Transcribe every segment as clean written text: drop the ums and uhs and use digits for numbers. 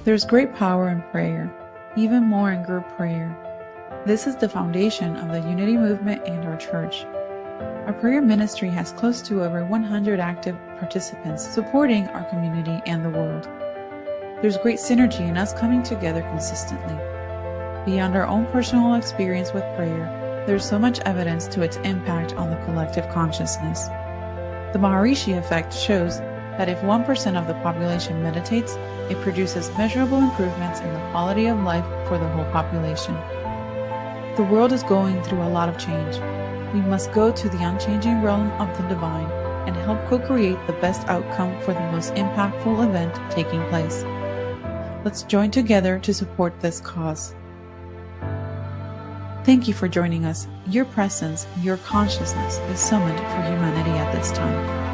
There's great power in prayer, even more in group prayer. This is the foundation of the Unity Movement and our church. Our prayer ministry has close to over 100 active participants supporting our community and the world. There's great synergy in us coming together consistently. Beyond our own personal experience with prayer, there's so much evidence to its impact on the collective consciousness. The Maharishi effect shows that if 1% of the population meditates, it produces measurable improvements in the quality of life for the whole population. The world is going through a lot of change. We must go to the unchanging realm of the divine and help co-create the best outcome for the most impactful event taking place. Let's join together to support this cause. Thank you for joining us. Your presence, your consciousness is summoned for humanity at this time.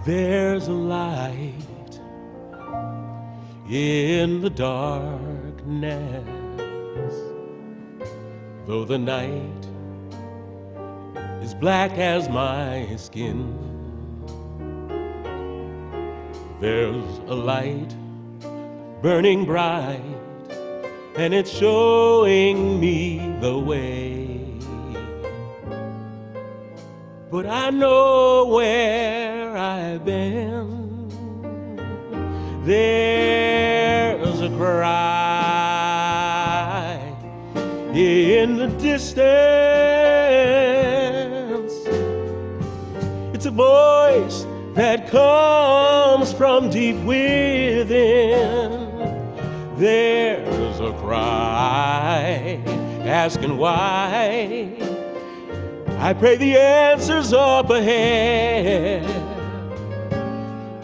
There's a light in the darkness, though the night is black as my skin. There's a light burning bright, and it's showing me the way. But I know where I've been. There's a cry in the distance. It's a voice that comes from deep within. There's a cry asking why I pray the answer's up ahead,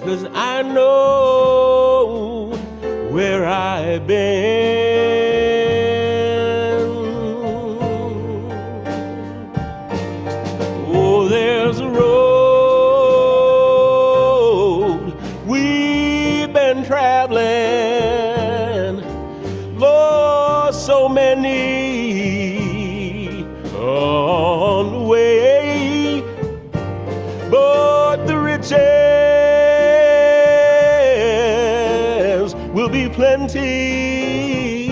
'cause I know where I've been. Oh, there's a road we've been traveling, Lord, so many on the way, but the riches will be plenty,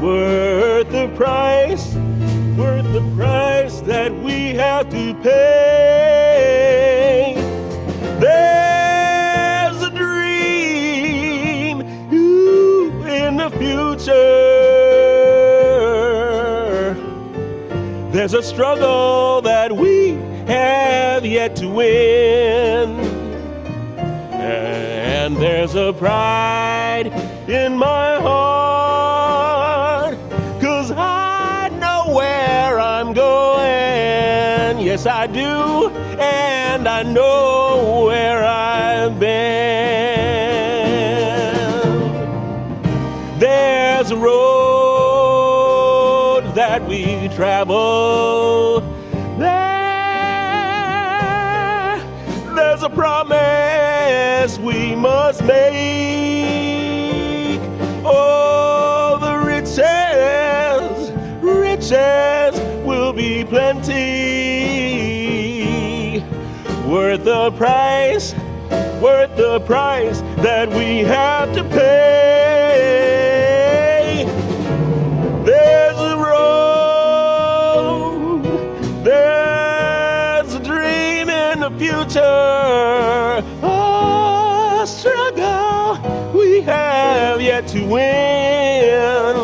worth the price that we have to pay. There's a dream in the future. There's a struggle that we have yet to win. And there's a pride in my heart, 'cause I know where I'm going. Yes, I do, and I know where I've been. There's a road that we travel. There's a promise we must make. Oh, the riches will be plenty, worth the price that we have to pay. There's a road, there's a dream in the future, a struggle we have yet to win.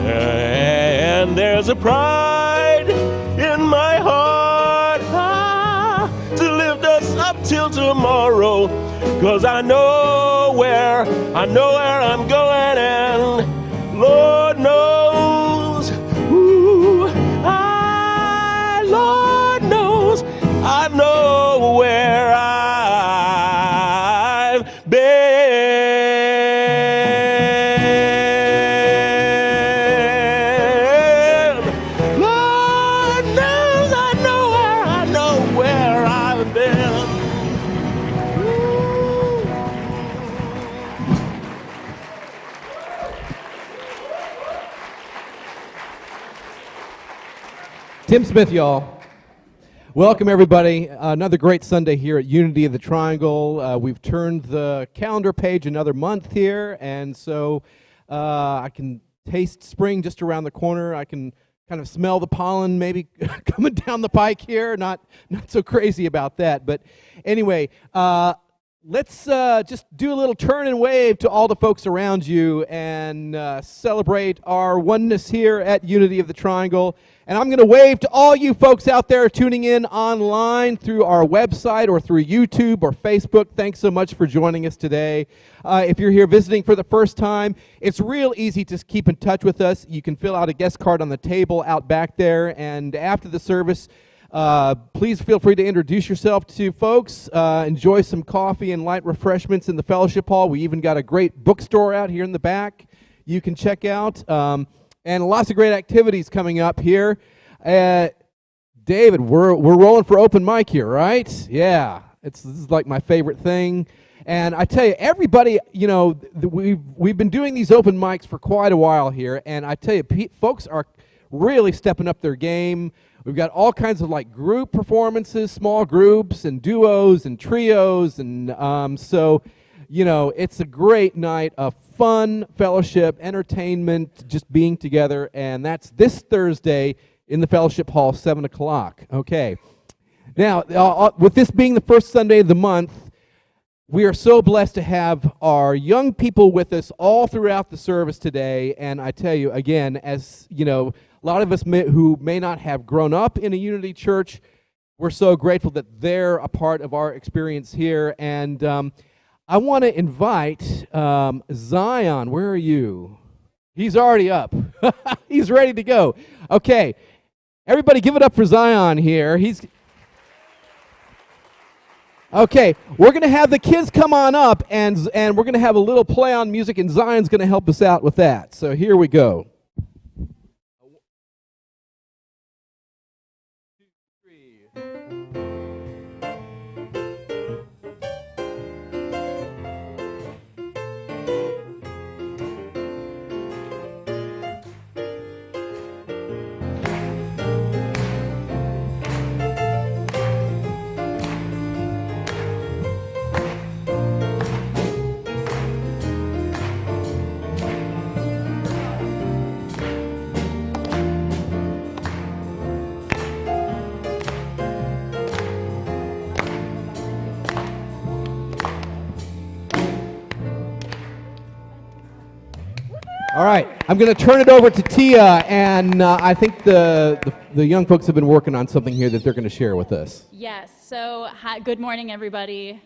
And there's a pride in my heart to lift us up till tomorrow, 'cause I know where I'm going, and Lord knows, Lord knows, I know where I've been. Lord knows, I know where I've been. Tim Smith, y'all. Welcome, everybody. Another great Sunday here at Unity of the Triangle. We've turned the calendar page another month here, and so I can taste spring just around the corner. I can kind of smell the pollen maybe coming down the pike here. Not so crazy about that. But anyway, let's just do a little turn and wave to all the folks around you and celebrate our oneness here at Unity of the Triangle. And I'm going to wave to all you folks out there tuning in online through our website or through YouTube or Facebook. Thanks so much for joining us today. If you're here visiting for the first time, it's real easy to keep in touch with us. You can fill out a guest card on the table out back there. And after the service, please feel free to introduce yourself to folks. Enjoy some coffee and light refreshments in the fellowship hall. We even got a great bookstore out here in the back you can check out. And lots of great activities coming up here. David, we're rolling for open mic here, right? Yeah, this is like my favorite thing. And I tell you, everybody, you know, we've been doing these open mics for quite a while here, and I tell you, folks are really stepping up their game. We've got all kinds of like group performances, small groups, and duos, and trios, and so, you know, it's a great night of fun, fellowship, entertainment, just being together, and that's this Thursday in the fellowship hall, 7 o'clock. Okay. Now, with this being the first Sunday of the month, we are so blessed to have our young people with us all throughout the service today, and I tell you, again, as you know, a lot of us who may not have grown up in a Unity church, we're so grateful that they're a part of our experience here, and I want to invite Zion. Where are you? He's already up. He's ready to go. Okay. Everybody give it up for Zion here. Okay, we're going to have the kids come on up, and we're going to have a little play on music, and Zion's going to help us out with that. So here we go. All right, I'm going to turn it over to Tia, and I think the young folks have been working on something here that they're going to share with us. Yes, so good morning, everybody.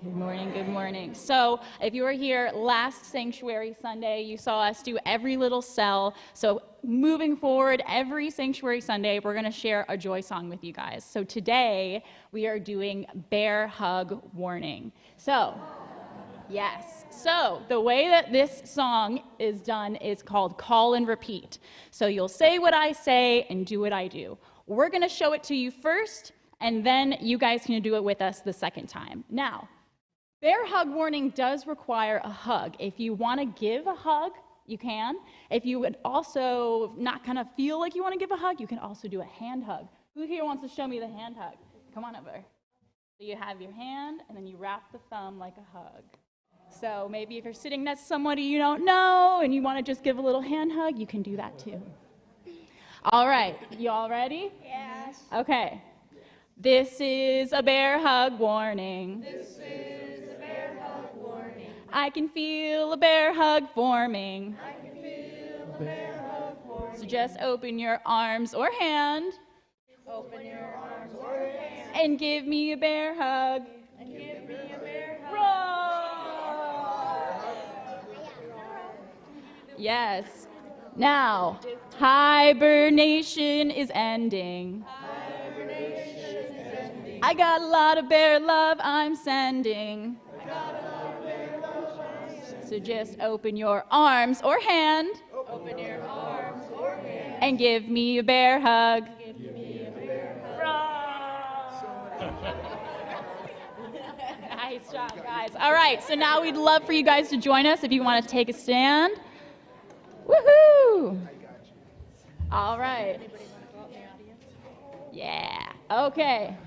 Good morning, good morning. So if you were here last Sanctuary Sunday, you saw us do every little cell. So moving forward, every Sanctuary Sunday, we're going to share a joy song with you guys. So today, we are doing Bear Hug Warning. So, yes. So the way that this song is done is called call and repeat. So you'll say what I say and do what I do. We're going to show it to you first, and then you guys can do it with us the second time. Now, bear hug warning does require a hug. If you want to give a hug, you can. If you would also not kind of feel like you want to give a hug, you can also do a hand hug. Who here wants to show me the hand hug? Come on over. So you have your hand, and then you wrap the thumb like a hug. So maybe if you're sitting next to somebody you don't know and you want to just give a little hand hug, you can do that too. All right, you all ready? Yes. Okay. This is a bear hug warning. This is a bear hug warning. I can feel a bear hug forming. I can feel a bear hug forming. So just open your arms or hand. Open your arms or hand. And give me a bear hug. And give me a bear hug. Roll! Yes. Now, hibernation is ending. Hibernation is ending. I got a lot of bear love I'm sending. I got a lot of bear love I'm sending. So just open your arms or hand. Open your arms or hand. And give me a bear hug. Give me a bear hug. Nice job, guys. All right, so now we'd love for you guys to join us if you want to take a stand. Woohoo! All right. Yeah, okay.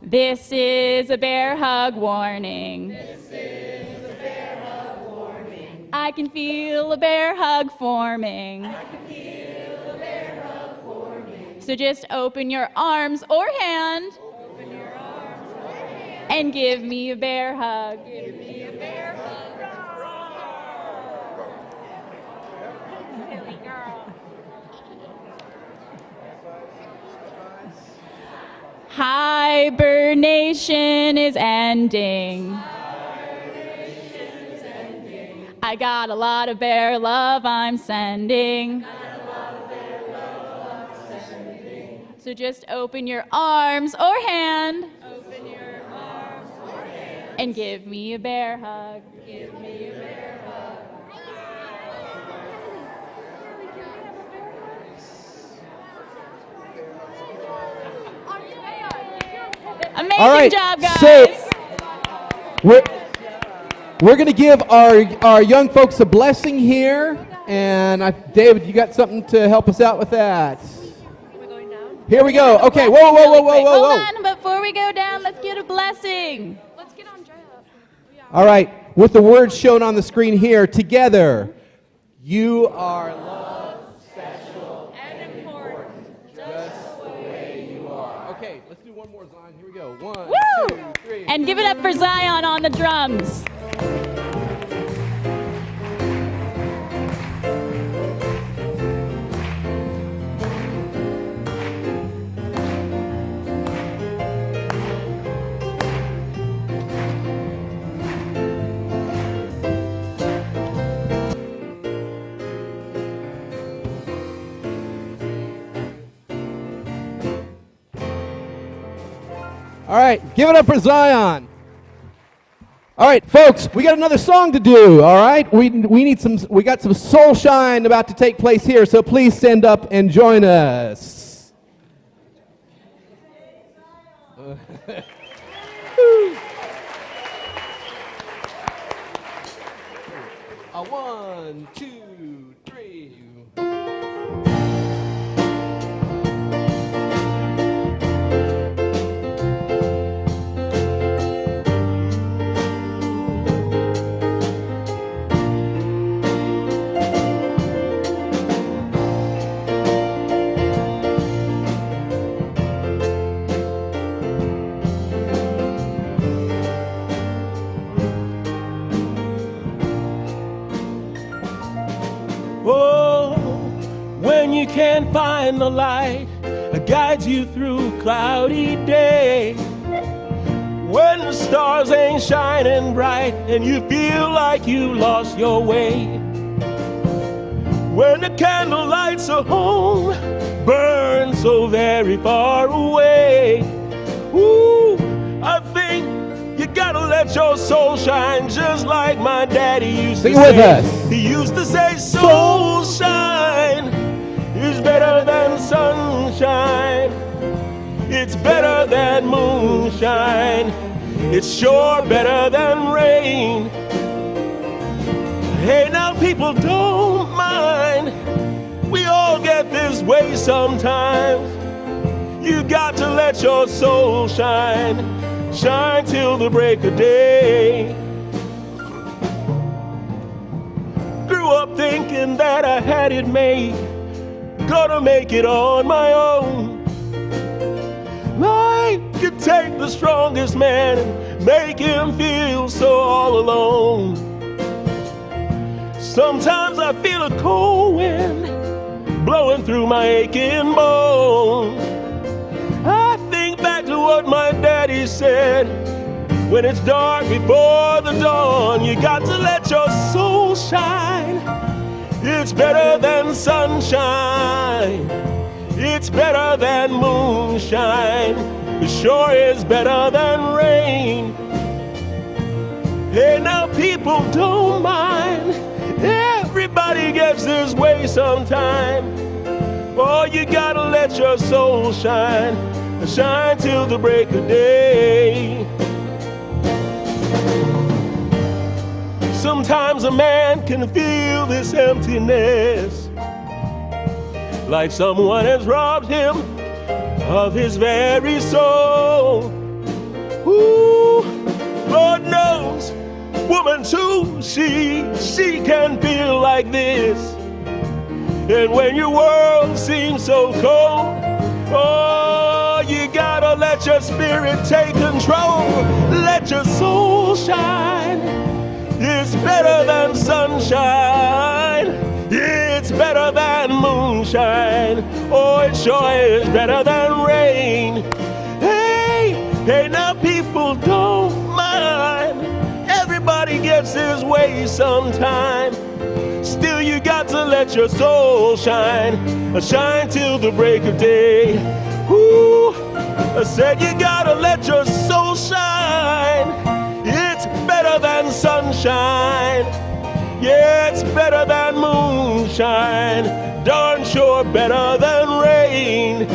This is a bear hug warning. This is a bear hug warning. I can feel a bear hug forming. I can feel a bear hug forming. So just open your arms or hand. Open your arms or hand. And give me a bear hug. Give me a bear hug. Silly girl. Hibernation is ending. Hibernation is ending. I got a lot of bear love I'm sending. I got a lot of bear love I'm sending. So just open your arms or hand. Open your arms or hand. And give me a bear hug. Give me a bear hug. Amazing All right, job, guys. so we're going to give our young folks a blessing here, and David, you got something to help us out with that? We're going down. Here we go. Okay, whoa, whoa, whoa, whoa, whoa, Hold whoa. on, before we go down, let's get a blessing. Let's get on Jaya. All right, with the words shown on the screen here, together, you are loved, special, And important. just the way you are. Okay, let's do one more, Zion. Here we go. 1, Woo! 2, 3. And give it up for Zion on the drums. All right, give it up for Zion. All right, folks, we got another song to do, all right? We got some soul shine about to take place here, so please stand up and join us. One, two, three. Oh, when you can't find the light that guides you through a cloudy day, when the stars ain't shining bright and you feel like you lost your way, when the candle lights at home burn so very far away, ooh, I think you gotta let your soul shine just like my daddy used to say. Sing with us. He used to say soul shine is better than sunshine. It's better than moonshine. It's sure better than rain. Hey, now people don't mind. We all get this way sometimes. You got to let your soul shine. Shine till the break of day. Grew up thinking that I had it made, gonna make it on my own. Life could take the strongest man and make him feel so all alone. Sometimes I feel a cold wind blowing through my aching bones. I think back to what my daddy said, when it's dark before the dawn, you got to let your soul shine. It's better than sunshine. It's better than moonshine. It sure is better than rain. Hey, now people don't mind. Everybody gets this way sometime. Oh, you gotta let your soul shine. Shine till the break of day. Sometimes a man can feel this emptiness, like someone has robbed him of his very soul. Ooh, Lord knows, woman too, she can feel like this. And when your world seems so cold, oh, you gotta let your spirit take control. Let your soul shine. It's better than sunshine. It's better than moonshine. Oh, it sure is better than rain. Hey, now people don't mind. Everybody gets his way sometime. Still, you got to let your soul shine. Shine till the break of day. Ooh, I said you gotta let your soul shine. It's better than sunshine. Yeah, it's better than moonshine. Darn sure better than rain.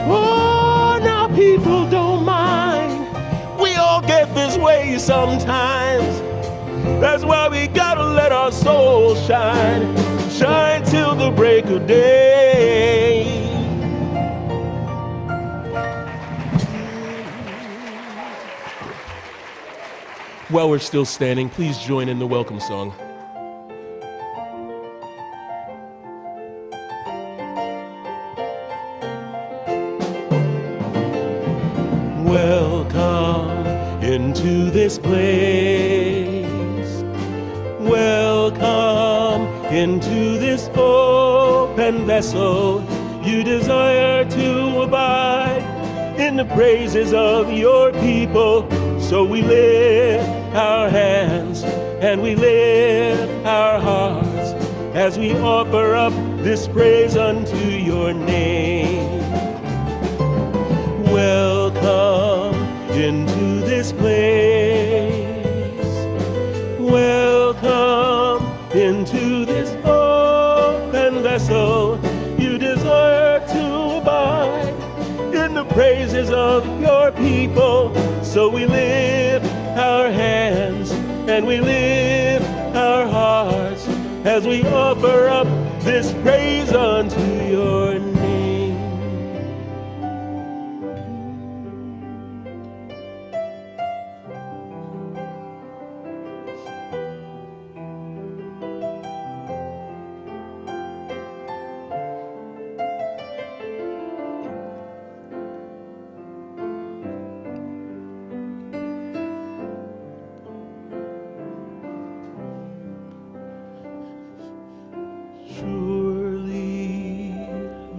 Oh, now people don't mind. We all get this way sometimes. That's why we gotta let our soul shine. Shine till the break of day. While we're still standing, please join in the welcome song. Welcome into this place. Welcome into this open vessel. You desire to abide in the praises of your people. So we lift our hands and we lift our hearts as we offer up this praise unto your name. Welcome this place. Welcome into this open vessel. You deserve to abide in the praises of your people. So we lift our hands and we lift our hearts as we offer up this praise unto your name.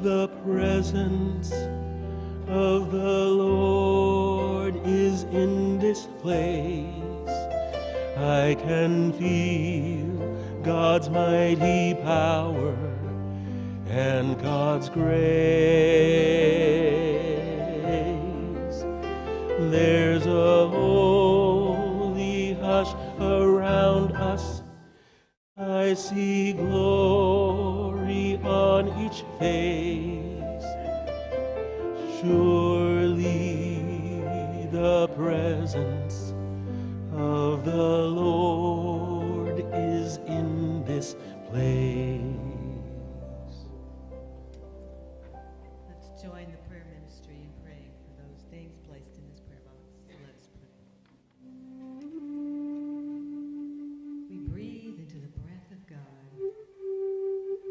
The presence of the Lord is in this place. I can feel God's mighty power and God's grace. There's a holy hush around us. I see glory on each face. Surely the presence of the Lord is in this place. Let's join the prayer ministry in praying for those things placed in this prayer box. Let us pray. We breathe into the breath of God,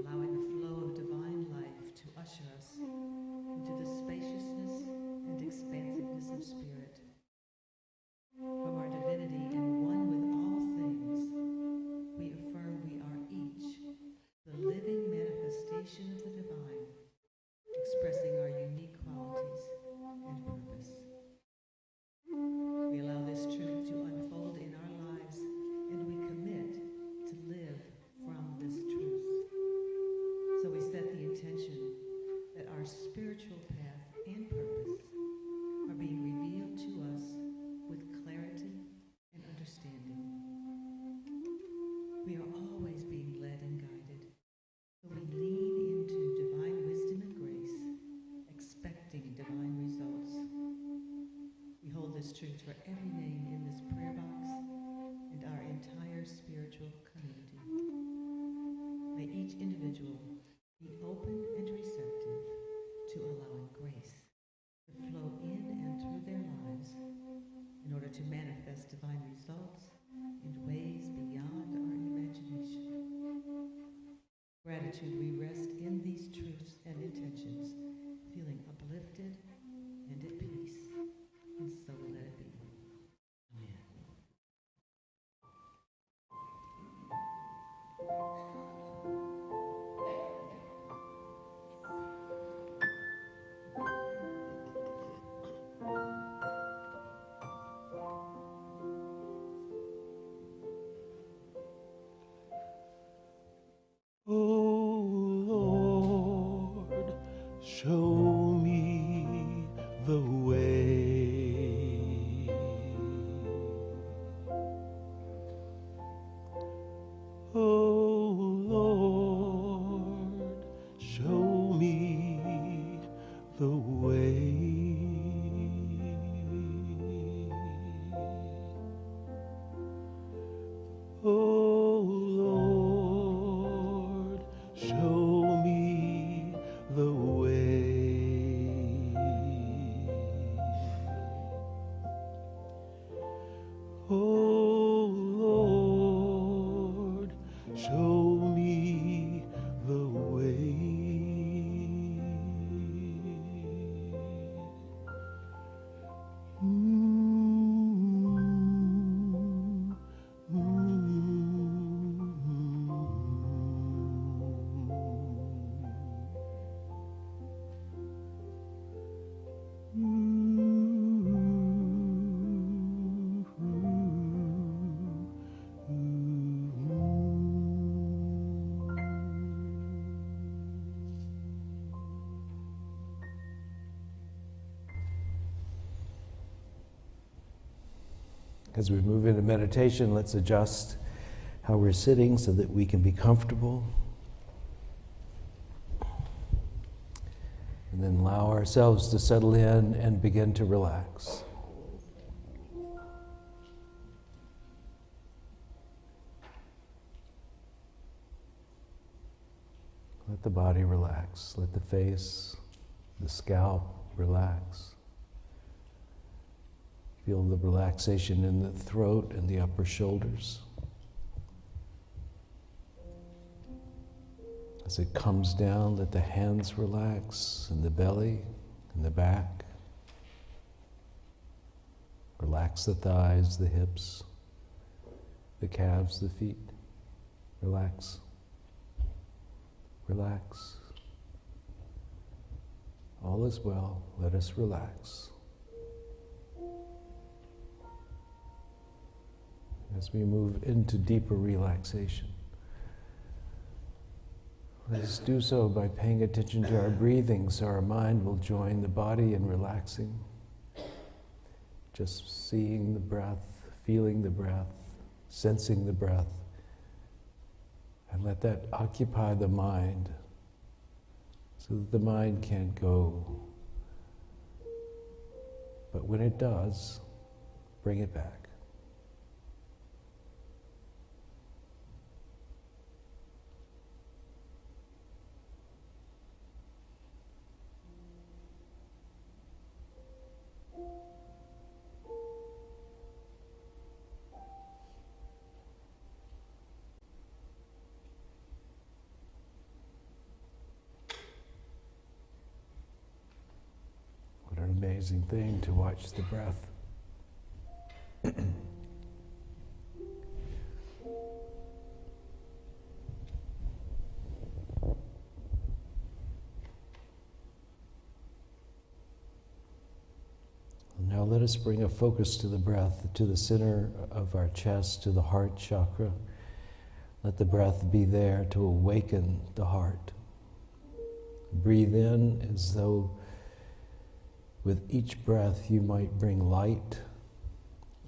allowing the flow of divine life to usher us into the spaciousness and expansiveness of spirit. From our divinity and one with all things, we affirm we are each the living manifestation of the divine, expressing our unique qualities and purpose. We allow this truth to unfold in our lives, and we commit to live from this truth. So we set the intention that our spiritual path and purpose are being revealed to us with clarity and understanding. We are always being led and guided, so we lean into divine wisdom and grace, expecting divine results. We hold this truth for every name in this prayer box and our entire spiritual community. May each individual be open and receptive to allowing grace to flow in and through their lives in order to manifest divine results in ways beyond our imagination. Gratitude, we rest in these truths and intentions, feeling uplifted and at peace, and so let it be. Amen. Show me the way. Oh Lord, show me the way. Oh Lord, show me the way. Oh Lord, show me the way. As we move into meditation, let's adjust how we're sitting so that we can be comfortable. And then allow ourselves to settle in and begin to relax. Let the body relax. Let the face, the scalp relax. Feel the relaxation in the throat and the upper shoulders. As it comes down, let the hands relax, and the belly, and the back. Relax the thighs, the hips, the calves, the feet. Relax. Relax. All is well. Let us relax. As we move into deeper relaxation, let us do so by paying attention to our breathing so our mind will join the body in relaxing. Just seeing the breath, feeling the breath, sensing the breath. And let that occupy the mind so that the mind can't go. But when it does, bring it back. Amazing thing to watch the breath. Now let us bring a focus to the breath, to the center of our chest, to the heart chakra. Let the breath be there to awaken the heart. Breathe in as though with each breath you might bring light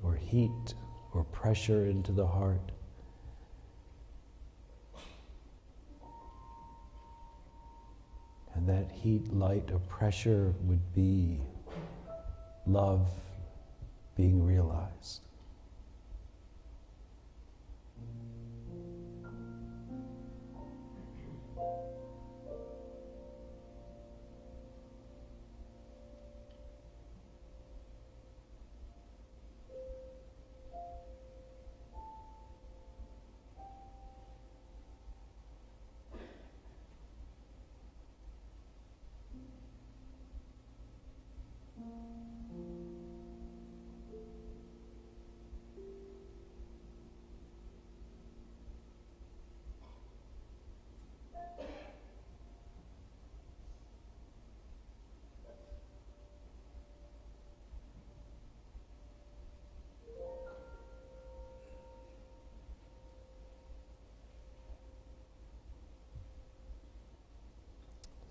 or heat or pressure into the heart. And that heat, light, or pressure would be love being realized.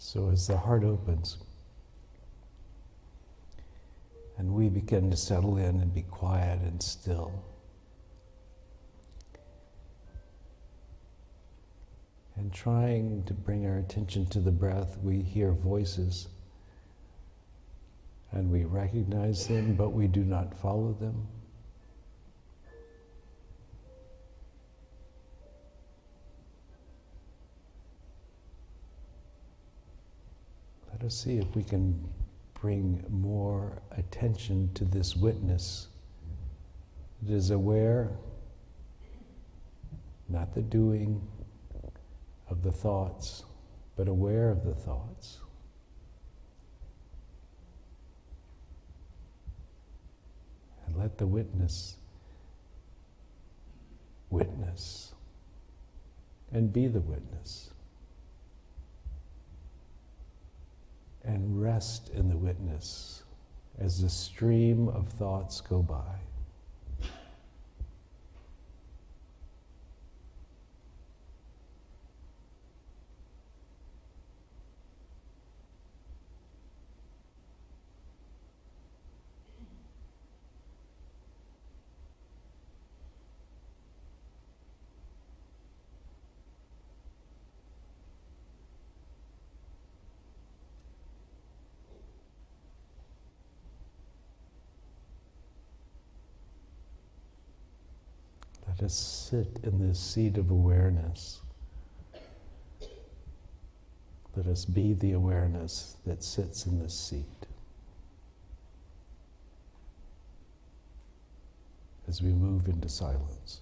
So as the heart opens and we begin to settle in and be quiet and still, and trying to bring our attention to the breath, we hear voices and we recognize them, but we do not follow them. Let us see if we can bring more attention to this witness that is aware, not the doing of the thoughts, but aware of the thoughts. And let the witness witness and be the witness. And rest in the witness as the stream of thoughts go by. Let us sit in this seat of awareness. Let us be the awareness that sits in this seat. As we move into silence.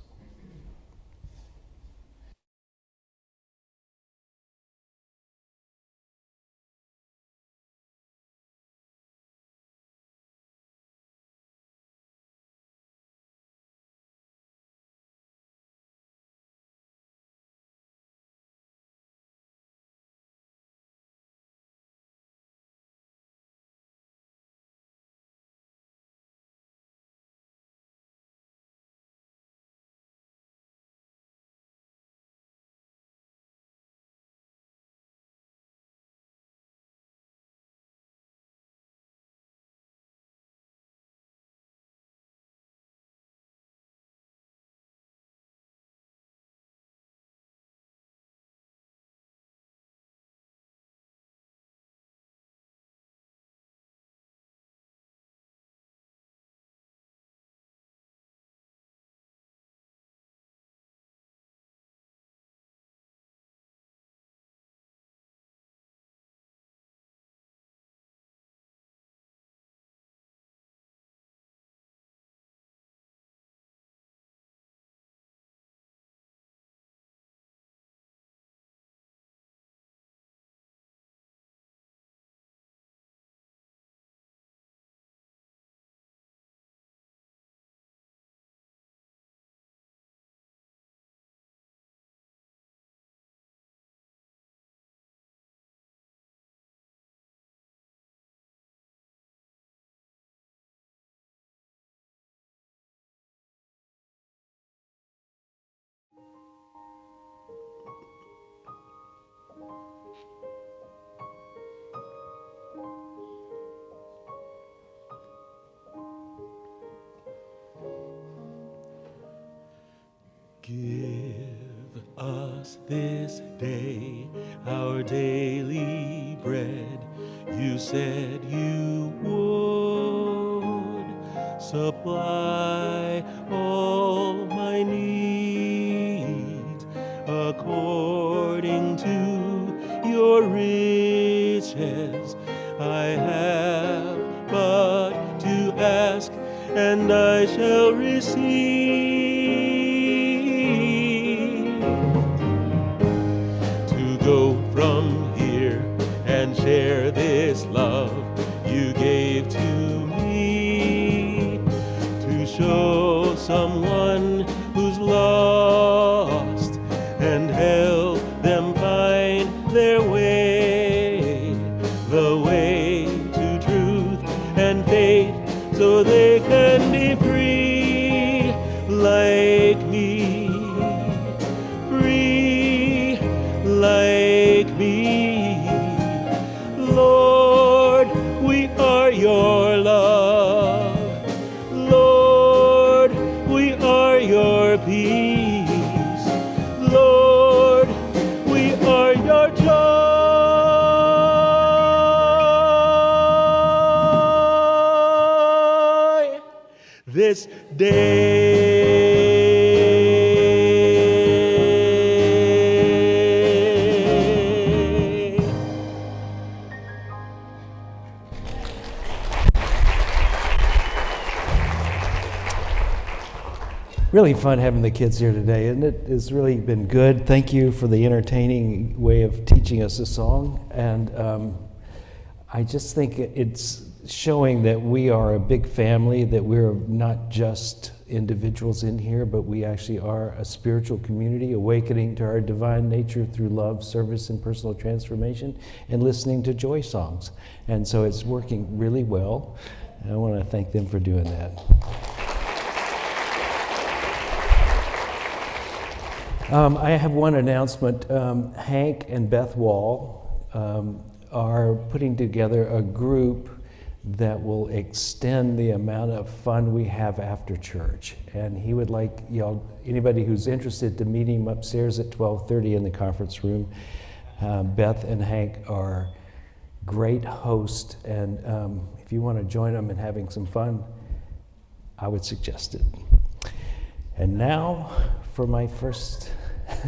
Give us this day our daily bread. You said you would supply all my needs according to your riches. I have but to ask, and I shall receive. Go from here and share this love you gave to me, to show someone who's lost and help them find their way, the way to truth and faith, so they can be free like me, free like me. Lord, we are your love. Lord, we are your peace. Lord, we are your joy. This day. Really fun having the kids here today, and it has really been good. Thank you for the entertaining way of teaching us a song, and I just think it's showing that we are a big family, that we're not just individuals in here, but we actually are a spiritual community, awakening to our divine nature through love, service, and personal transformation, and listening to joy songs. And so it's working really well, and I want to thank them for doing that. I have one announcement. Hank and Beth Wall are putting together a group that will extend the amount of fun we have after church. And he would like y'all, anybody who's interested, to meet him upstairs at 12:30 in the conference room. Beth and Hank are great hosts, and if you want to join them in having some fun, I would suggest it. And now for my first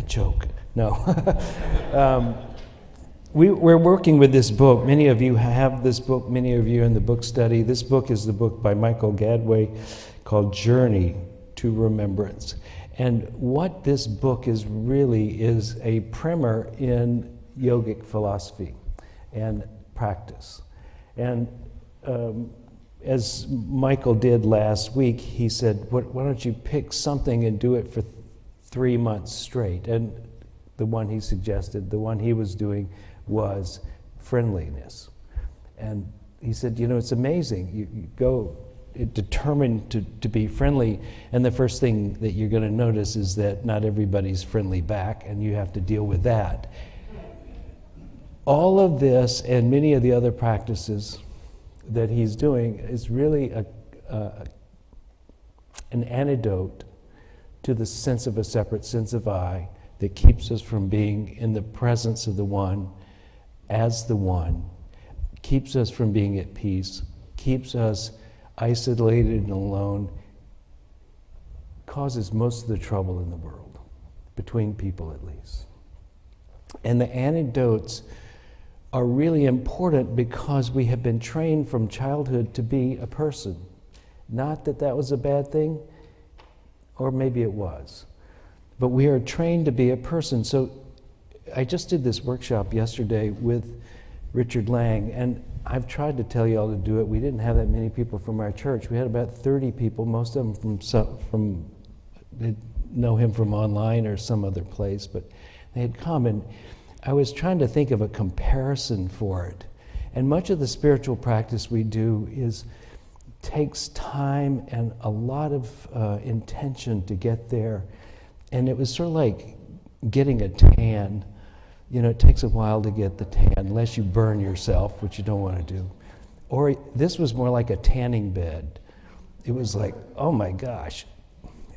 joke. No. We're working with this book. Many of you have this book. Many of you are in the book study. This book is the book by Michael Gadway called Journey to Remembrance. And what this book is really is a primer in yogic philosophy and practice. And as Michael did last week, he said, why don't you pick something and do it for 3 months straight? And the one he suggested, the one he was doing, was friendliness. And he said, it's amazing. You go determined to be friendly, and the first thing that you're going to notice is that not everybody's friendly back, and you have to deal with that. All of this and many of the other practices that he's doing is really an antidote to the sense of a separate sense of I that keeps us from being in the presence of the one as the one, keeps us from being at peace, keeps us isolated and alone, causes most of the trouble in the world, between people at least. And the antidotes are really important because we have been trained from childhood to be a person. Not that that was a bad thing, or maybe it was. But we are trained to be a person. So I just did this workshop yesterday with Richard Lang, and I've tried to tell you all to do it. We didn't have that many people from our church. We had about 30 people, most of them from they know him from online or some other place, but they had come, and I was trying to think of a comparison for it. And much of the spiritual practice we do takes time and a lot of intention to get there. And it was sort of like getting a tan. It takes a while to get the tan, unless you burn yourself, which you don't want to do. Or this was more like a tanning bed. It was like, oh my gosh.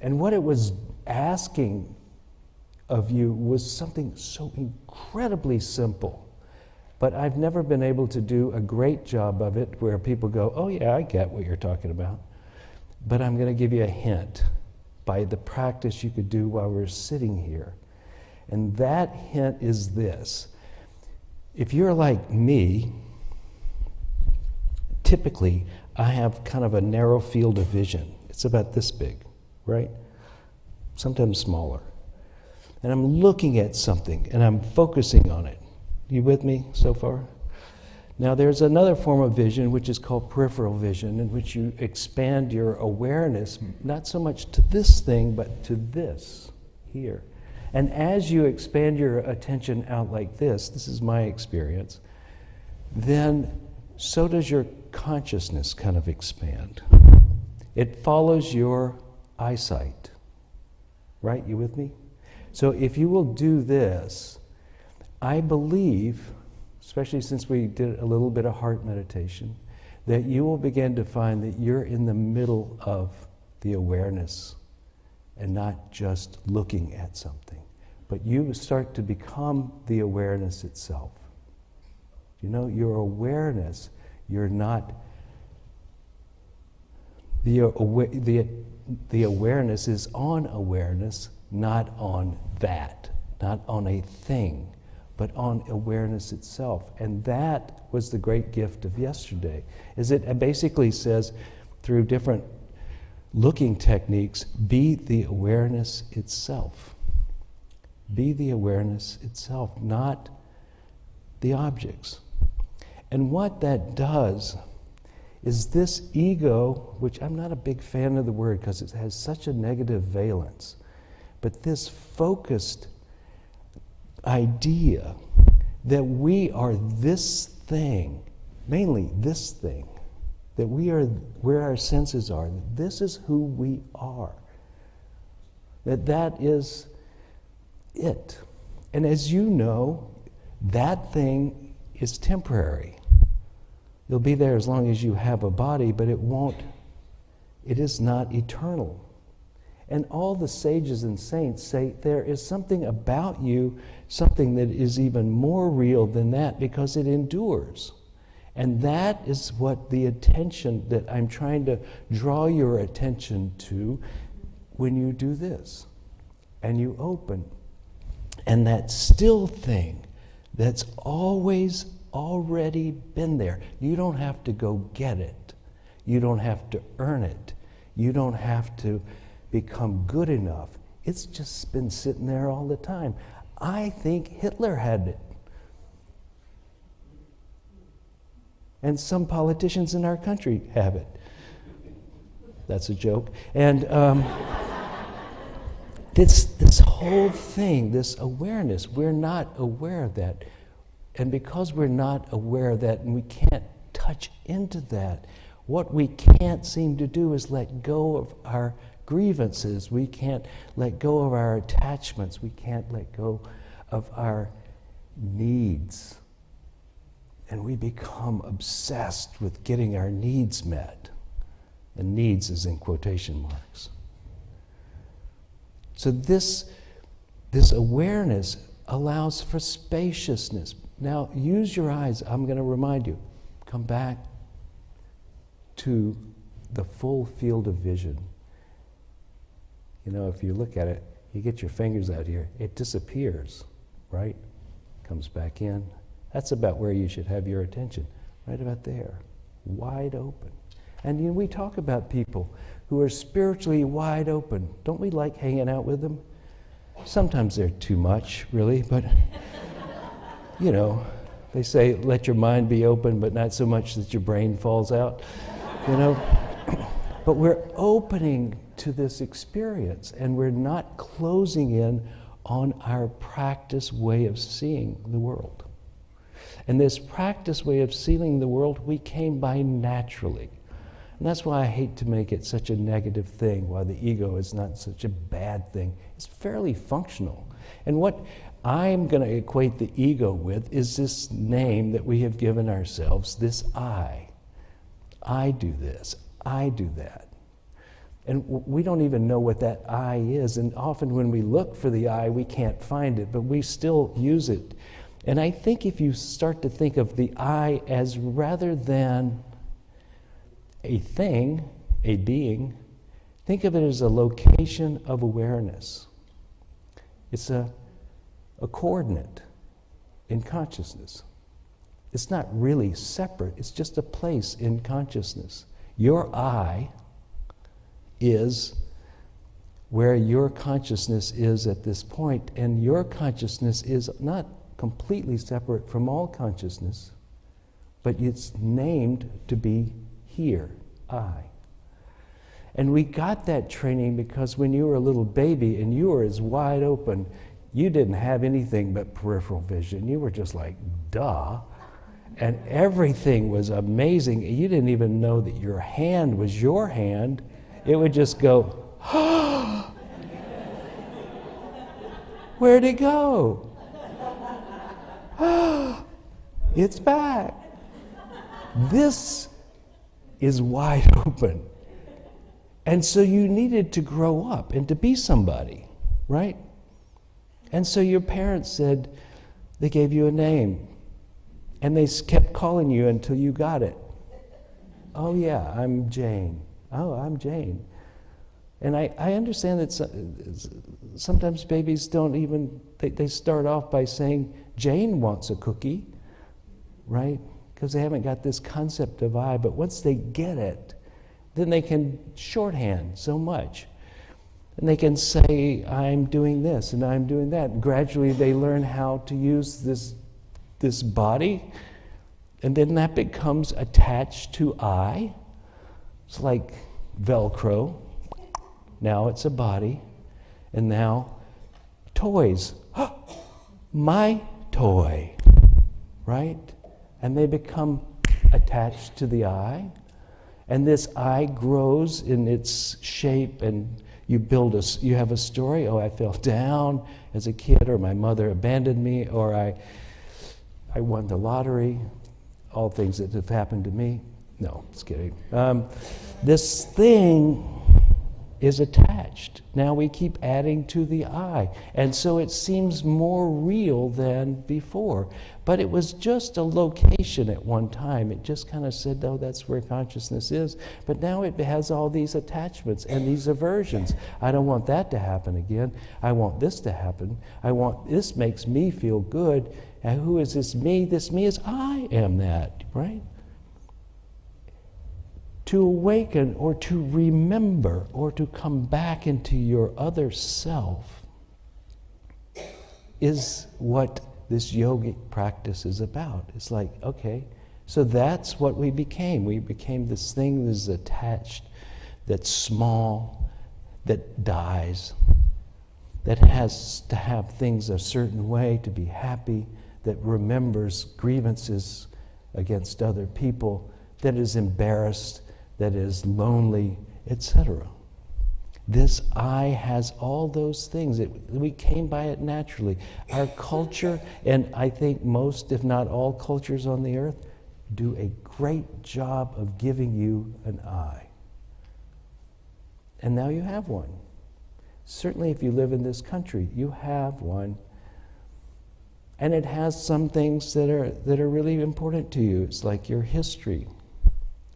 And what it was asking of you was something so incredibly simple. But I've never been able to do a great job of it where people go, oh yeah, I get what you're talking about. But I'm going to give you a hint by the practice you could do while we're sitting here. And that hint is this. If you're like me, typically I have kind of a narrow field of vision. It's about this big, right? Sometimes smaller. And I'm looking at something and I'm focusing on it. You with me so far? Now there's another form of vision which is called peripheral vision, in which you expand your awareness not so much to this thing but to this here. And as you expand your attention out like this is my experience, then so does your consciousness kind of expand. It follows your eyesight. Right? You with me? So if you will do this, I believe, especially since we did a little bit of heart meditation, that you will begin to find that you're in the middle of the awareness and not just looking at something. But you start to become the awareness itself. Your awareness, you're not... The awareness is on awareness, not on that, not on a thing, but on awareness itself. And that was the great gift of yesterday, is it basically says, through different looking techniques, be the awareness itself. Be the awareness itself, not the objects. And what that does is this ego, which I'm not a big fan of the word because it has such a negative valence, but this focused idea that we are this thing, mainly this thing, that we are where our senses are, that this is who we are, that is it. And as you know, that thing is temporary. It'll be there as long as you have a body, but it is not eternal. And all the sages and saints say there is something about you, something that is even more real than that, because it endures. And that is what the attention that I'm trying to draw your attention to when you do this, and you open, and that still thing that's always already been there. You don't have to go get it. You don't have to earn it. You don't have to become good enough. It's just been sitting there all the time. I think Hitler had it. And some politicians in our country have it. That's a joke. And this whole thing, this awareness, we're not aware of that. And because we're not aware of that and we can't touch into that, what we can't seem to do is let go of our grievances. We can't let go of our attachments. We can't let go of our needs. And we become obsessed with getting our needs met. And needs is in quotation marks. So this awareness allows for spaciousness. Now, use your eyes. I'm going to remind you. Come back to the full field of vision. You know, if you look at it, you get your fingers out here, it disappears, right? Comes back in. That's about where you should have your attention, right about there, wide open. And you know, we talk about people who are spiritually wide open. Don't we like hanging out with them? Sometimes they're too much, really, but you know, they say, let your mind be open, but not so much that your brain falls out, you know? But we're opening to this experience, and we're not closing in on our practice way of seeing the world. And this practice way of seeing the world, we came by naturally. And that's why I hate to make it such a negative thing, why the ego is not such a bad thing. It's fairly functional. And what I'm going to equate the ego with is this name that we have given ourselves, this I. I do this, I do that. And we don't even know what that I is. And often when we look for the I, we can't find it, but we still use it. And I think if you start to think of the I as rather than a thing, a being, think of it as a location of awareness. It's a coordinate in consciousness. It's not really separate, it's just a place in consciousness. Your I is where your consciousness is at this point, and your consciousness is not completely separate from all consciousness, but it's named to be here, I. And we got that training because when you were a little baby and you were as wide open, you didn't have anything but peripheral vision. You were just like, duh. And everything was amazing. You didn't even know that your hand was your hand. It would just go, where'd it go? It's back. This is wide open. And so you needed to grow up and to be somebody, right? And so your parents said, they gave you a name. And they kept calling you until you got it. Oh yeah, I'm Jane. Oh, I'm Jane. And I understand that sometimes babies don't even, they start off by saying, Jane wants a cookie, right? Because they haven't got this concept of I, but once they get it, then they can shorthand so much. And they can say, I'm doing this and I'm doing that. And gradually they learn how to use this body, and then that becomes attached to I. It's like Velcro. Now it's a body, and now toys. My toy, right? And they become attached to the I, and this I grows in its shape, and you have a story. Oh, I fell down as a kid, or my mother abandoned me, or I won the lottery. All things that have happened to me. No, just kidding. This thing is attached. Now we keep adding to the I. And so it seems more real than before. But it was just a location at one time. It just kind of said, oh, that's where consciousness is. But now it has all these attachments and these aversions. I don't want that to happen again. I want this to happen. This makes me feel good. And who is this me? This me is I am that, right? To awaken or to remember or to come back into your other self is what this yogic practice is about. It's like, okay, so that's what we became. We became this thing that is attached, that's small, that dies, that has to have things a certain way to be happy, that remembers grievances against other people, that is embarrassed, that is lonely, etc. This I has all those things. We came by it naturally. Our culture, and I think most, if not all cultures on the earth, do a great job of giving you an I. And now you have one. Certainly if you live in this country, you have one. And it has some things that are really important to you. It's like your history,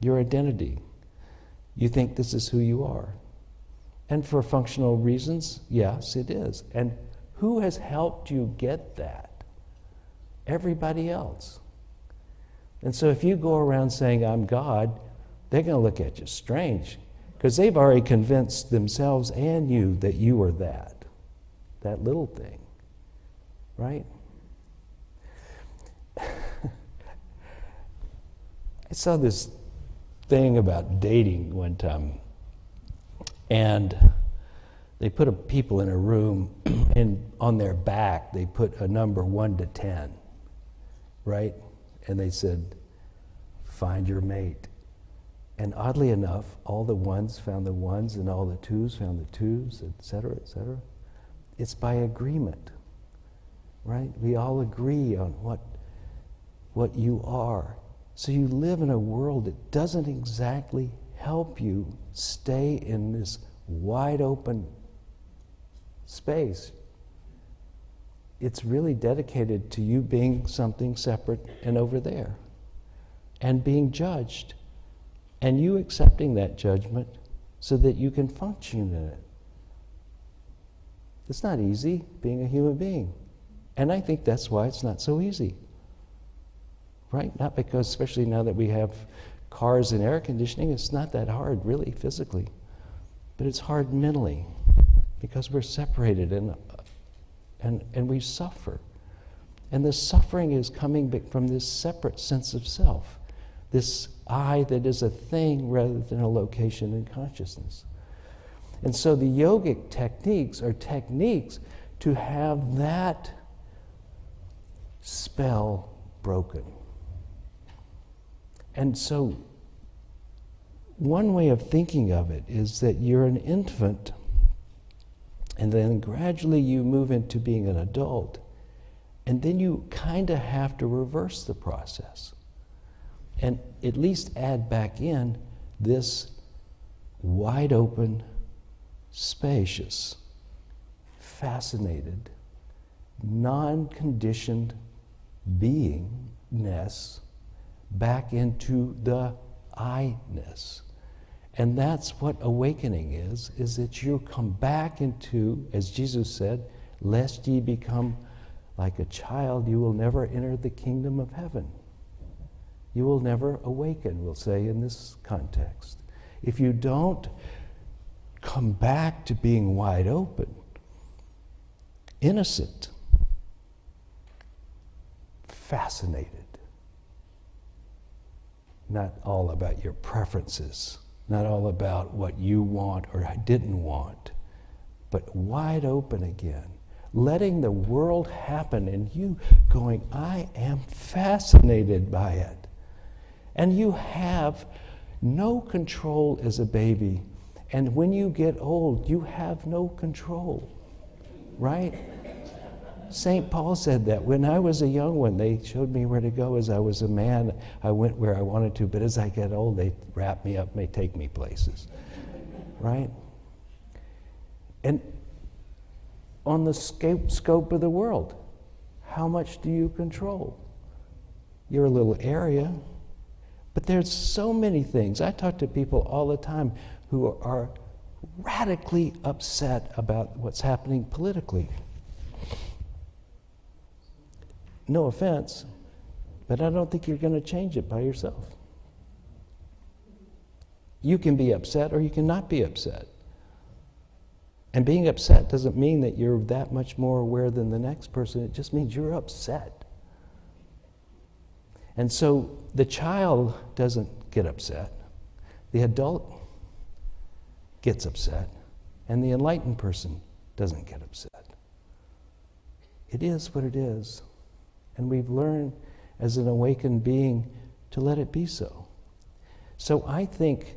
your identity. You think this is who you are. And for functional reasons, yes, it is. And who has helped you get that? Everybody else. And so if you go around saying, I'm God, they're going to look at you strange, because they've already convinced themselves and you that you are that little thing, right? I saw this thing about dating one time, and they put people in a room, and on their back they put a number 1 to 10, right? And they said, find your mate. And oddly enough, all the ones found the ones, and all the twos found the twos, etc., etc. It's by agreement, right? We all agree on what you are. So you live in a world that doesn't exactly help you stay in this wide open space. It's really dedicated to you being something separate and over there, and being judged, and you accepting that judgment so that you can function in it. It's not easy being a human being. And I think that's why it's not so easy. Right? Not because, especially now that we have cars and air conditioning, it's not that hard really physically. But it's hard mentally because we're separated and we suffer. And the suffering is coming from this separate sense of self, this I that is a thing rather than a location in consciousness. And so the yogic techniques are techniques to have that spell broken. And so one way of thinking of it is that you're an infant, and then gradually you move into being an adult, and then you kind of have to reverse the process and at least add back in this wide open, spacious, fascinated, non-conditioned beingness back into the I-ness. And that's what awakening is that you come back into, as Jesus said, lest ye become like a child, you will never enter the kingdom of heaven. You will never awaken, we'll say in this context. If you don't come back to being wide open, innocent, fascinated, not all about your preferences, not all about what you want or didn't want, but wide open again, letting the world happen and you going, I am fascinated by it. And you have no control as a baby, and when you get old, you have no control, right? St. Paul said that. When I was a young one, they showed me where to go. As I was a man, I went where I wanted to, but as I get old, they wrap me up and they take me places, right? And on the scope of the world, how much do you control? Your little area. But there's so many things. I talk to people all the time who are radically upset about what's happening politically. No offense, but I don't think you're going to change it by yourself. You can be upset or you cannot be upset. And being upset doesn't mean that you're that much more aware than the next person. It just means you're upset. And so the child doesn't get upset. The adult gets upset. And the enlightened person doesn't get upset. It is what it is. And we've learned as an awakened being to let it be so. So I think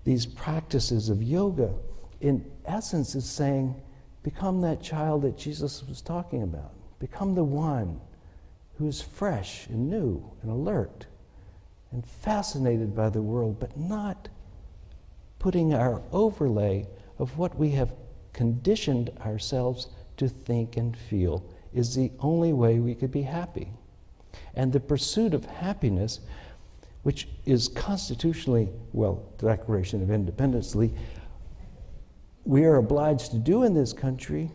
these practices of yoga, in essence, is saying, become that child that Jesus was talking about. Become the one who is fresh and new and alert and fascinated by the world, but not putting our overlay of what we have conditioned ourselves to think and feel is the only way we could be happy. And the pursuit of happiness, which is constitutionally, well, the Declaration of Independence, we are obliged to do in this country,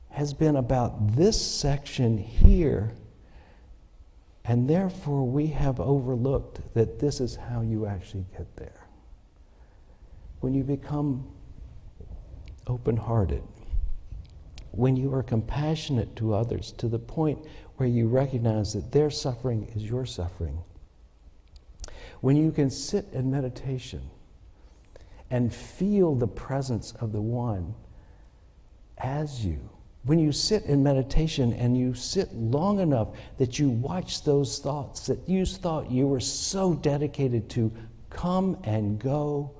has been about this section here, and therefore we have overlooked that this is how you actually get there. When you become open-hearted, when you are compassionate to others to the point where you recognize that their suffering is your suffering, when you can sit in meditation and feel the presence of the one as you, when you sit in meditation and you sit long enough that you watch those thoughts that you thought you were so dedicated to come and go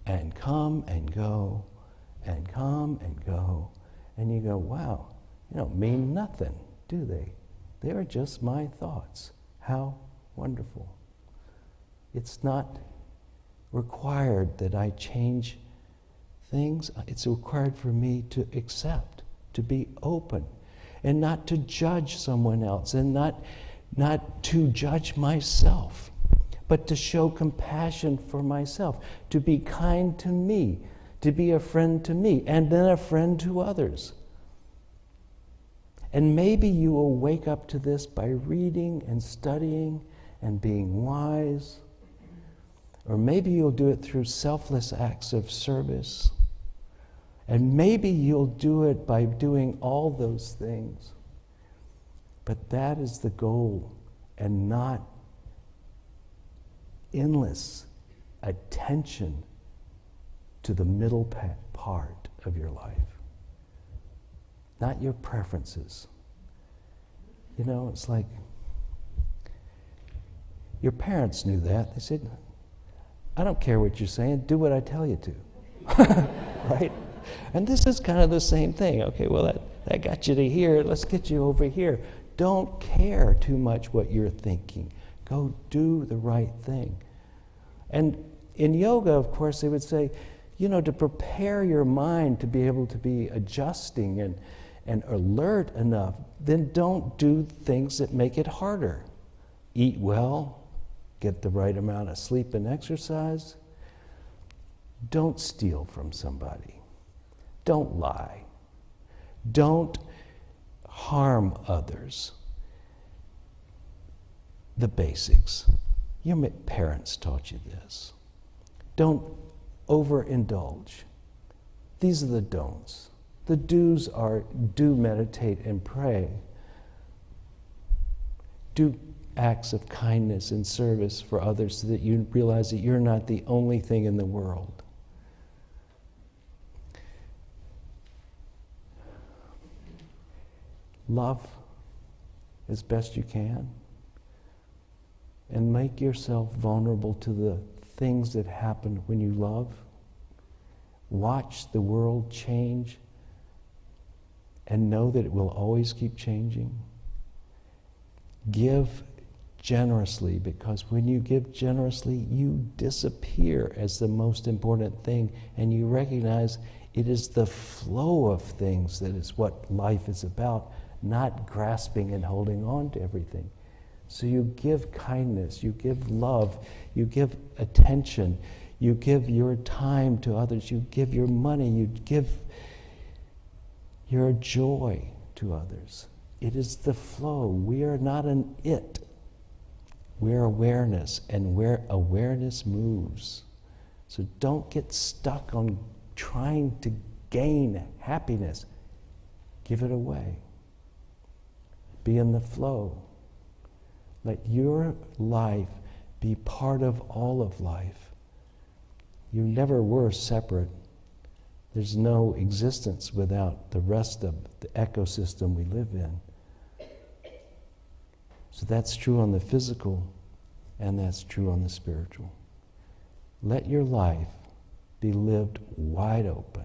and come and go and come and go, and you go, wow, they don't mean nothing, do they? They are just my thoughts. How wonderful. It's not required that I change things. It's required for me to accept, to be open, and not to judge someone else, and not to judge myself, but to show compassion for myself, to be kind to me, to be a friend to me, and then a friend to others. And maybe you will wake up to this by reading and studying and being wise. Or maybe you'll do it through selfless acts of service. And maybe you'll do it by doing all those things. But that is the goal, and not endless attention to the middle part of your life. Not your preferences. You know, it's like your parents knew that. They said, I don't care what you're saying, do what I tell you to. Right? And this is kind of the same thing. Okay, well, that got you to here, let's get you over here. Don't care too much what you're thinking. Go do the right thing. And in yoga, of course, they would say, you know, to prepare your mind to be able to be adjusting and alert enough, then don't do things that make it harder. Eat well, get the right amount of sleep and exercise. Don't steal from somebody. Don't lie. Don't harm others. The basics. Your parents taught you this. Don't overindulge. These are the don'ts. The do's are do meditate and pray. Do acts of kindness and service for others so that you realize that you're not the only thing in the world. Love as best you can, and make yourself vulnerable to the things that happen when you love. Watch the world change and know that it will always keep changing. Give generously, because when you give generously, you disappear as the most important thing, and you recognize It is the flow of things that is what life is about, not grasping and holding on to everything. So you give kindness, you give love, you give attention, you give your time to others, you give your money, you give your joy to others. It is the flow. We are not an it. We're awareness, and where awareness moves. So don't get stuck on trying to gain happiness. Give it away. Be in the flow. Let your life be part of all of life. You never were separate. There's no existence without the rest of the ecosystem we live in. So that's true on the physical, and that's true on the spiritual. Let your life be lived wide open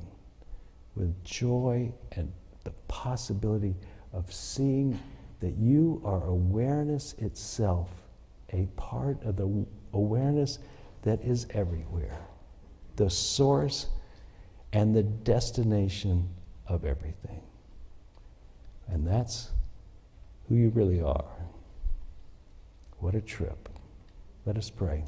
with joy and the possibility of seeing that you are awareness itself, a part of the awareness that is everywhere, the source and the destination of everything. And that's who you really are. What a trip. Let us pray.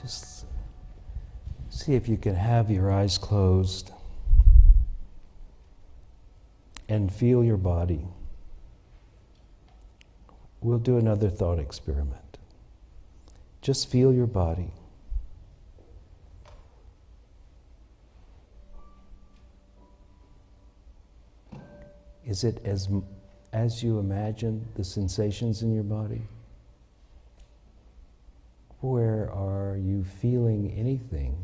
Just see if you can have your eyes closed and feel your body. We'll do another thought experiment. Just feel your body. Is it as you imagine the sensations in your body? Where are you feeling anything?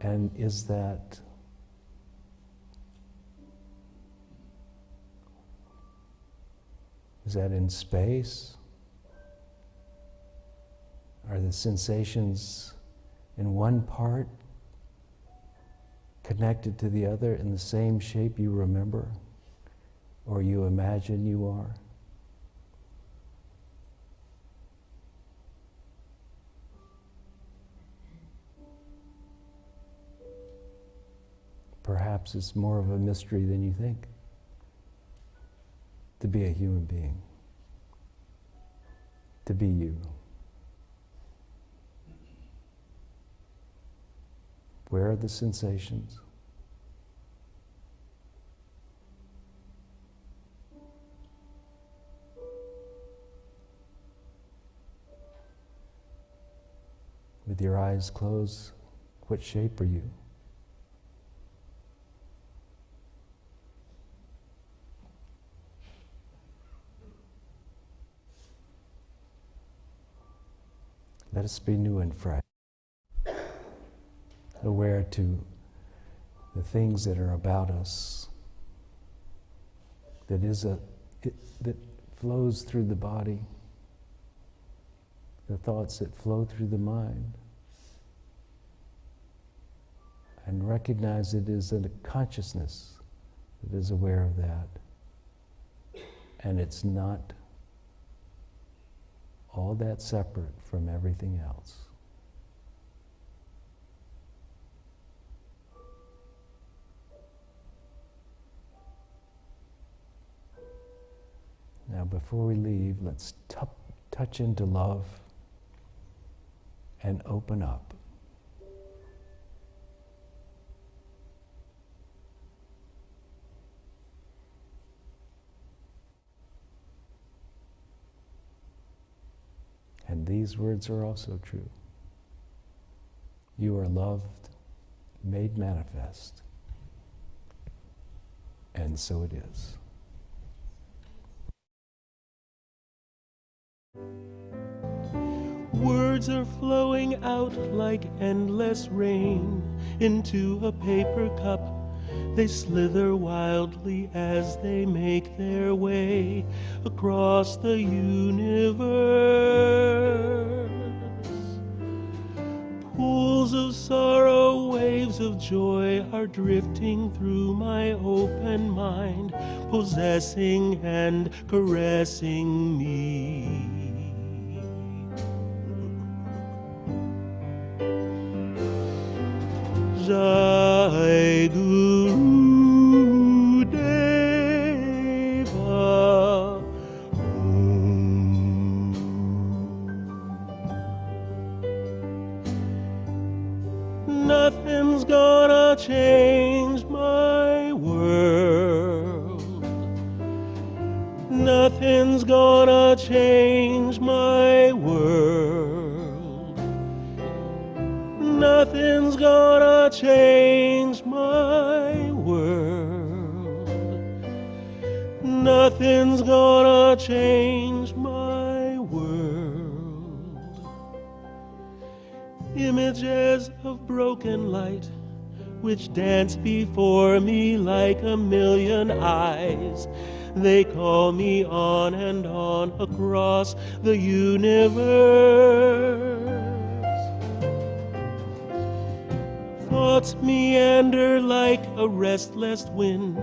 And is that in space? Are the sensations in one part connected to the other in the same shape you remember or you imagine you are? Perhaps it's more of a mystery than you think to be a human being, to be you. Where are the sensations? With your eyes closed, what shape are you? Let us be new and fresh, aware to the things that are about us, that flows through the body, the thoughts that flow through the mind, and recognize it is a consciousness that is aware of that, and it's not all that separate from everything else. Now, before we leave, let's touch into love and open up. And these words are also true. You are loved, made manifest, and so it is. Words are flowing out like endless rain into a paper cup They slither wildly as they make their way across the universe. Pools of sorrow, waves of joy are drifting through my open mind, possessing and caressing me. Jai Guru Deva Om. Nothing's gonna change my world. Nothing's gonna change my world. Nothing's gonna change my world. Nothing's gonna change my world. Images of broken light which dance before me like a million eyes. They call me on and on across the universe. Thoughts meander like a restless wind.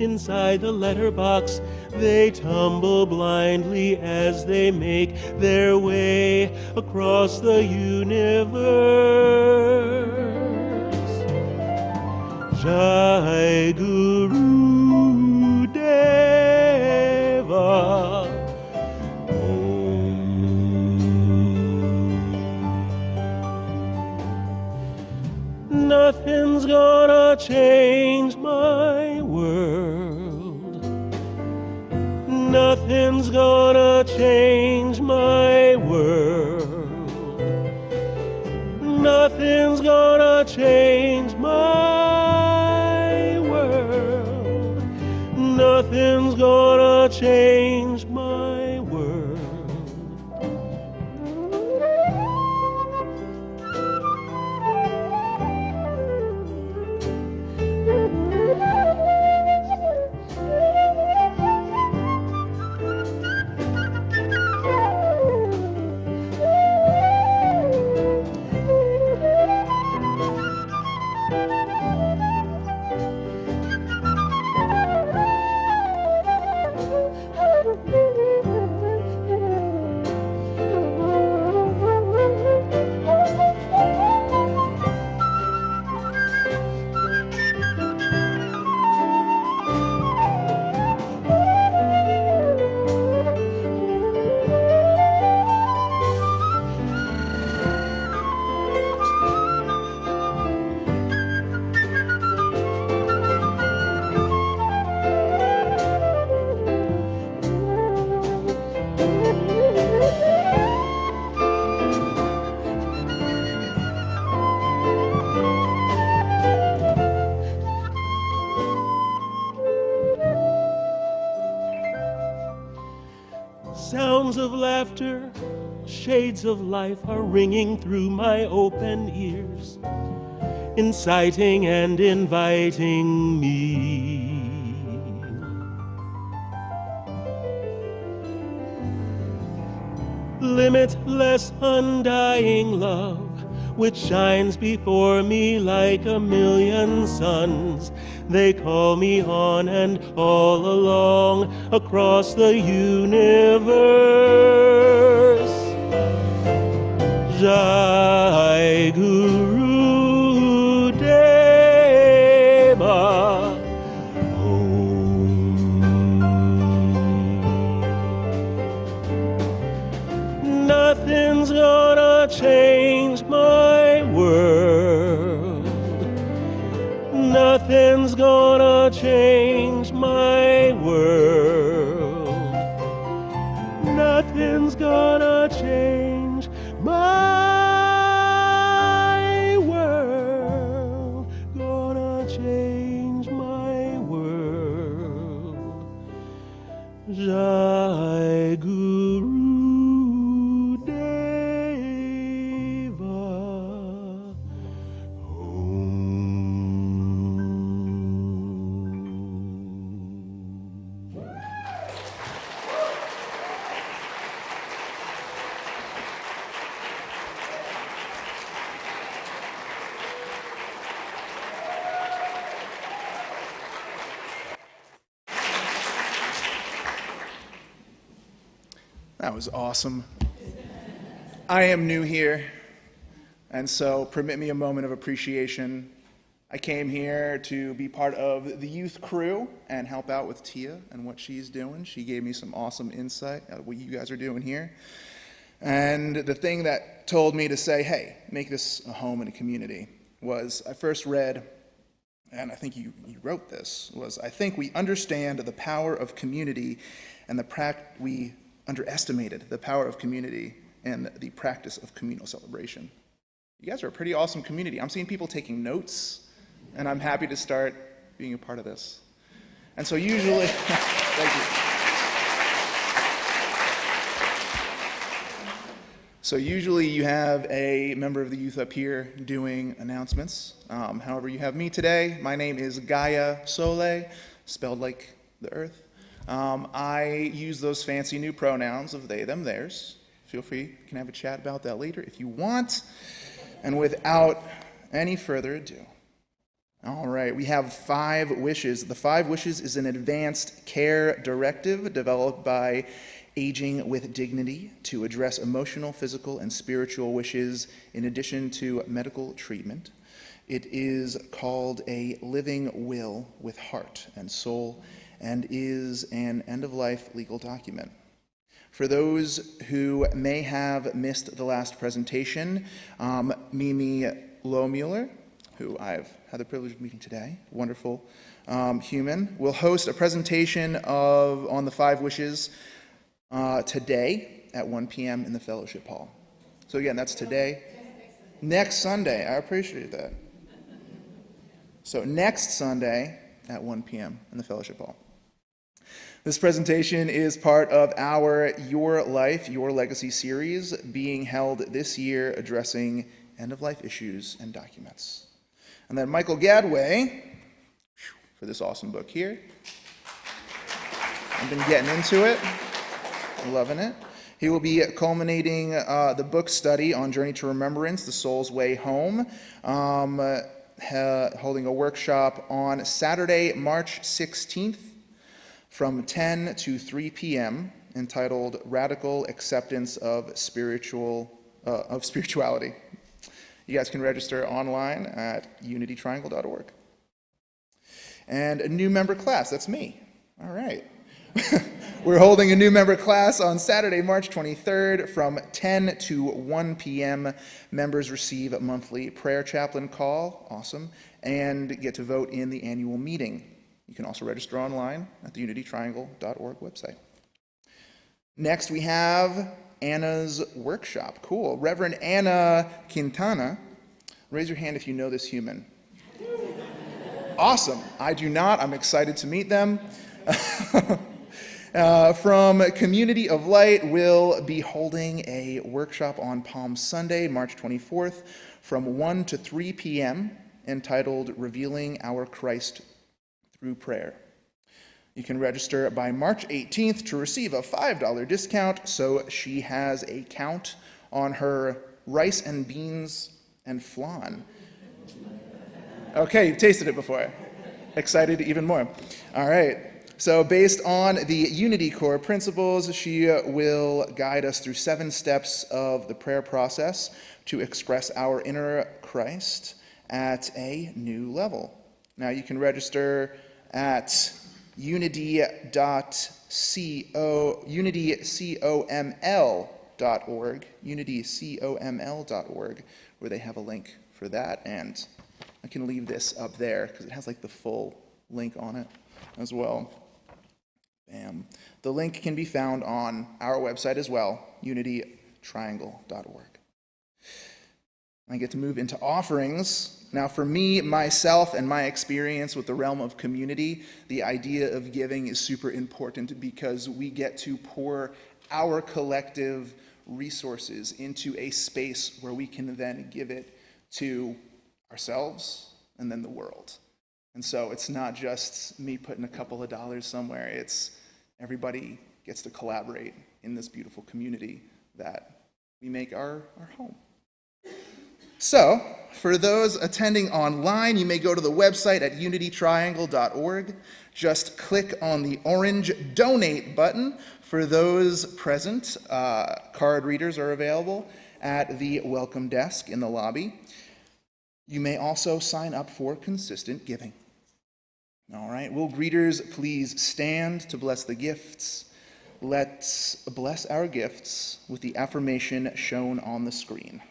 Inside the letterbox, they tumble blindly as they make their way across the universe. Jai Guru Deva Om. Nothing's gonna change my world. Nothing's gonna change my world. Nothing's gonna change my world. Nothing's gonna change my world. Sounds of laughter, shades of life are ringing through my open ears, inciting and inviting me. Limitless, undying love, which shines before me like a million suns. They call me on and all along across the universe. Jai Guru Deva Om. Nothing's gonna change my world. Nothing's gonna change my world. Nothing's gonna change my world. Gonna change my world. Jai Guru Deva Om. That was awesome. I am new here, and so permit me a moment of appreciation. I came here to be part of the youth crew and help out with Tia and what she's doing. She gave me some awesome insight at what you guys are doing here. And the thing that told me to say, hey, make this a home and a community was I first read, and I think you wrote this, was I think we understand the power of community and we underestimated the power of community and the practice of communal celebration. You guys are a pretty awesome community. I'm seeing people taking notes, and I'm happy to start being a part of this. And so usually, thank you. So usually you have a member of the youth up here doing announcements. However, you have me today. My name is Gaia Sole, spelled like the earth. I use those fancy new pronouns of they, them, theirs. Feel free, you can have a chat about that later if you want. And without any further ado, all right, we have 5 wishes. The 5 wishes is an advanced care directive developed by Aging with Dignity to address emotional, physical, and spiritual wishes in addition to medical treatment. It is called a living will with heart and soul and is an end-of-life legal document. For those who may have missed the last presentation, Mimi Lohmuller, who I've had the privilege of meeting today, wonderful human, will host a presentation on the 5 wishes today at 1 p.m. in the Fellowship Hall. So again, that's today. Next Sunday, I appreciate that. So next Sunday at 1 p.m. in the Fellowship Hall. This presentation is part of our Your Life, Your Legacy series being held this year addressing end-of-life issues and documents. And then Michael Gadway, for this awesome book here. I've been getting into it, loving it. He will be culminating the book study on Journey to Remembrance, The Soul's Way Home, holding a workshop on Saturday, March 16th, from 10 to 3 p.m., entitled Radical Acceptance of Spirituality. You guys can register online at unitytriangle.org. And a new member class, that's me. All right. We're holding a new member class on Saturday, March 23rd from 10 to 1 p.m. Members receive a monthly prayer chaplain call, awesome, and get to vote in the annual meeting. You can also register online at the unitytriangle.org website. Next, we have Anna's workshop. Cool. Reverend Anna Quintana. Raise your hand if you know this human. Awesome. I do not. I'm excited to meet them. From Community of Light, we'll be holding a workshop on Palm Sunday, March 24th, from 1 to 3 p.m., entitled Revealing Our Christ Through Prayer. You can register by March 18th to receive a $5 discount, so she has a count on her rice and beans and flan. Okay, you've tasted it before. Excited even more. All right. So based on the Unity Core principles, she will guide us through 7 steps of the prayer process to express our inner Christ at a new level. Now you can register at unitycoml.org, where they have a link for that, and I can leave this up there because it has like the full link on it as well. Bam. The link can be found on our website as well, unitytriangle.org. I get to move into offerings. Now for me, myself, and my experience with the realm of community, the idea of giving is super important because we get to pour our collective resources into a space where we can then give it to ourselves and then the world. And so it's not just me putting a couple of dollars somewhere, it's everybody gets to collaborate in this beautiful community that we make our home. So, for those attending online, you may go to the website at unitytriangle.org. Just click on the orange donate button. For those present, card readers are available at the welcome desk in the lobby. You may also sign up for consistent giving. All right, will greeters please stand to bless the gifts? Let's bless our gifts with the affirmation shown on the screen.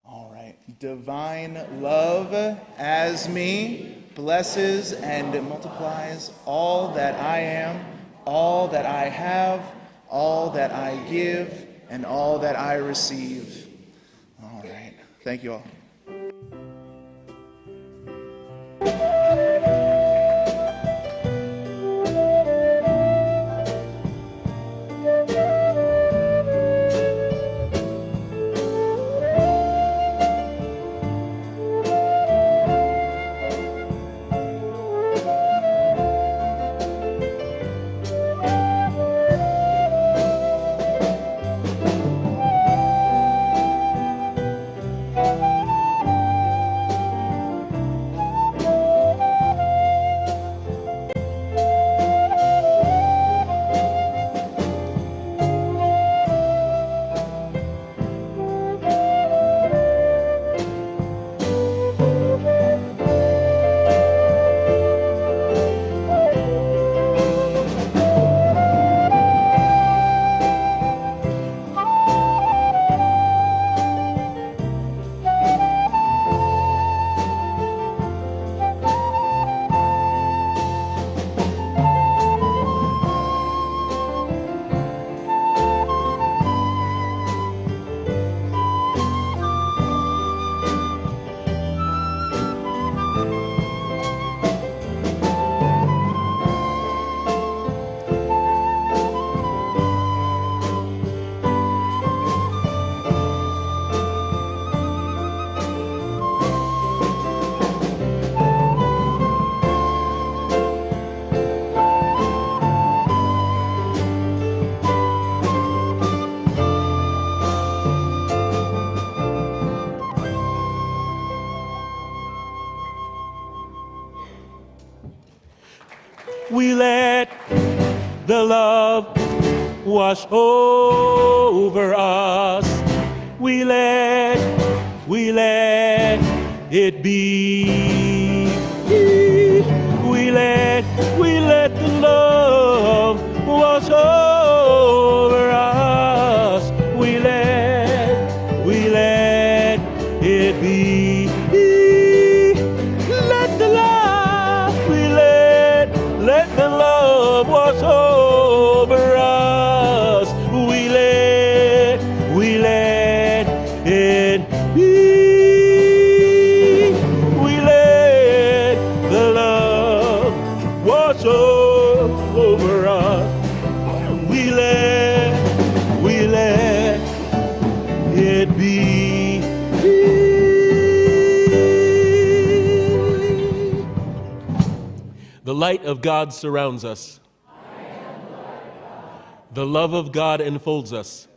All right, divine love as me blesses and multiplies all that I am, all that I have, all that I give, and all that I receive. All right, thank you all. We let the love wash over us. We let it be. We let the love wash over us. We let it be. Let the love, let the love wash over us. We let it be. We let the love wash over us. We let it be. The light of God surrounds us. The love of God enfolds us.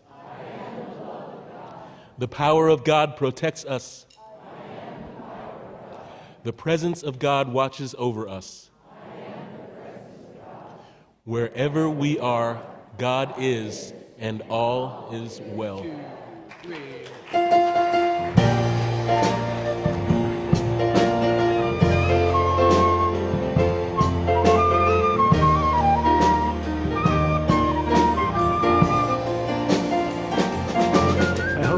The power of God protects us. The presence of God watches over us. Wherever we are, God is, and all is well.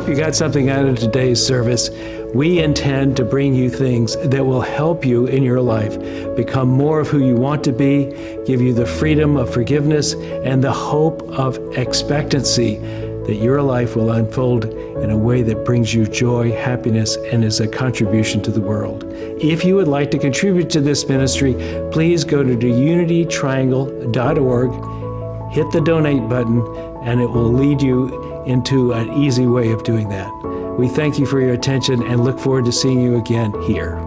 You got something out of today's service. We intend to bring you things that will help you in your life become more of who you want to be, give you the freedom of forgiveness and the hope of expectancy that your life will unfold in a way that brings you joy, happiness, and is a contribution to the world. If you would like to contribute to this ministry, please go to unitytriangle.org, hit the donate button, and it will lead you into an easy way of doing that. We thank you for your attention and look forward to seeing you again here.